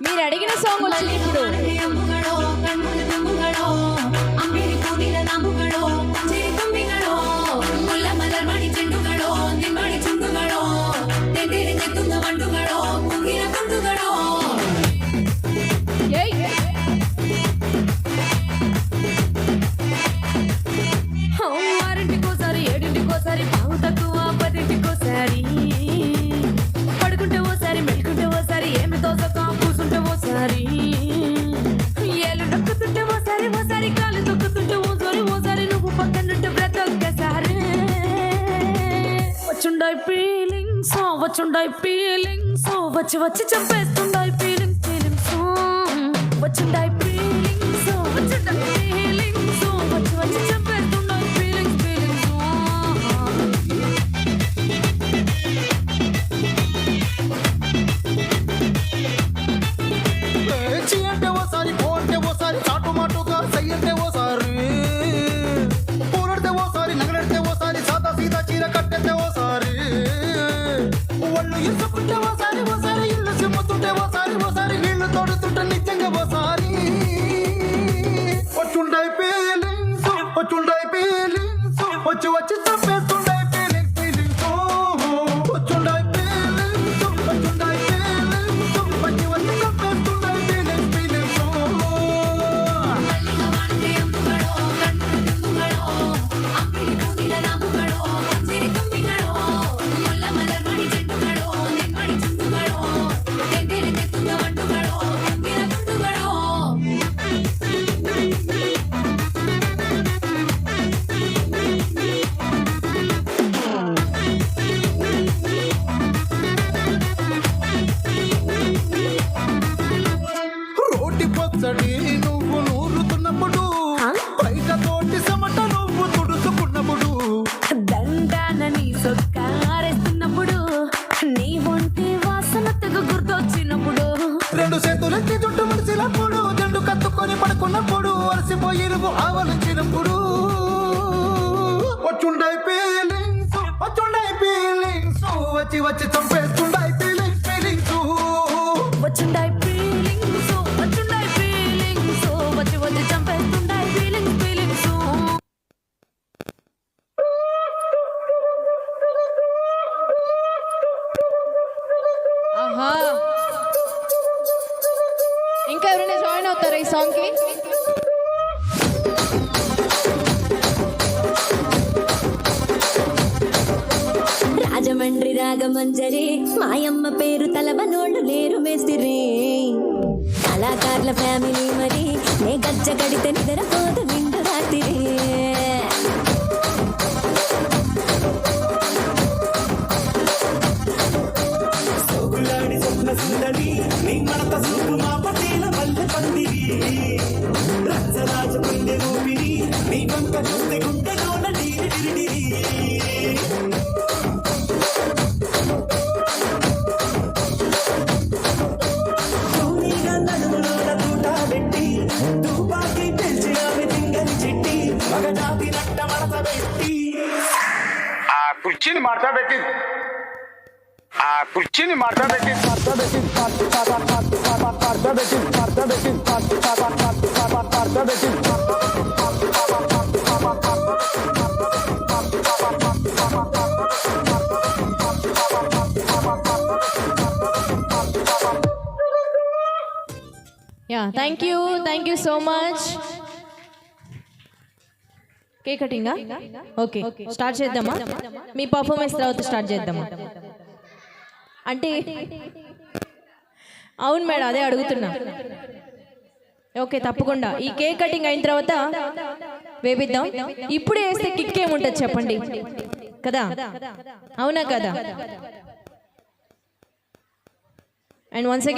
మీరు అడిగిన సాంగ్ వచ్చింది ఇప్పుడు. ఆరింటికోసారి 7ంటికోసారి పావు తక్కువ 10ంటికోసారి పడుకుంటే ఓసారి మెలుకుంటే ఓసారి ఏమి తోసక కూసుంటే ఓసారి ఏళ్ళు నొక్కుతుంటే ఓసారి ఓసారి కాళ్ళు తొక్కుతుంటే ఓసారి నువ్వు పక్కనుంటే ప్రతి ఒక్కసారి వచ్చుండాయి ఫీలింగ్స్ వచ్చి వచ్చి చంపేస్తుండాయి ఫీలింగ్స్ వచ్చుండాయి ఫీలింగ్స్ వచ్చి వచ్చి చంపేస్తుండాయి ఫీలింగ్స్ అంటే ఓసారి పోంటే ఓసారి చాటుమాటుగా సయ్యంటే ఓసారి పూలడితే ఓసారి నగలడితే ఓసారి సాదా సీదా చీర కట్టెతే ఓసారి ఒళ్ళు ఇసుకుంటే ఓసారి ఇల్లు సిమ్ముతుంటే ఓసారి నీళ్లు తోడుతుంటే నిత్యంగా ఓసారి వచ్చుండాయి ఫీలింగ్స్ వచ్చి వచ్చి చంపేస్తుండాయి ఫీలింగ్స్ వచ్చుండాయి ఫీలింగ్స్ వచ్చి వచ్చి చంపేస్తుండాయి ఫీలింగ్స్ రోటి పచ్చడి నువ్వు నూరుతున్నప్పుడు బయట తోటి సమట నువ్వు తుడుచుకున్నప్పుడు దండానని సొక్కారేస్తున్నప్పుడు నీ ఒంటి వాసన తెగ గుర్తొచ్చినప్పుడు రెండు చేతులెత్తి చుట్టు మడిచినప్పుడు జండు కత్తుకొని పడుకున్నప్పుడు అలసిపోయి నువ్వు ఆవలించినప్పుడు వచ్చుండాయి ఫీలింగ్స్ వచ్చి వచ్చి చంపేస్తుండాయి ఫీలింగ్స్ వచ్చుండాయి ఫీలింగ్స్ వచ్చి వచ్చి చంపేస్తుండాయి ఫీలింగ్స్ ఆహా, ఇంకా ఎవరైనా జాయిన్ అవుతారా ఈ సాంగ్ కి? రాజమండ్రి రాగమంజరి మాయమ్మ పేరు తలవనోళ్ళు లేరు మేస్తిరి కళాకారుల ఫ్యామిలీ మరి నే గజ్జ గడితే నిద్రపోదు నిండు రాత్రి ఆ కుర్చీని మార్చబెట్టి ఆ కుర్చీని మడతబెట్టి yeah thank you so much. Cake కటింగా ఓకే స్టార్ట్ చేద్దామా? మీ పర్ఫార్మెన్స్ తర్వాత స్టార్ట్ చేద్దామా? అంటే అవును మేడం, అదే అడుగుతున్నా. ఓకే తప్పకుండా ఈ కేక్ కటింగ్ అయిన తర్వాత వేపిద్దాం. ఇప్పుడు వేస్తే కిక్ ఏముంటుంది చెప్పండి కదా, అవునా కదా? And once again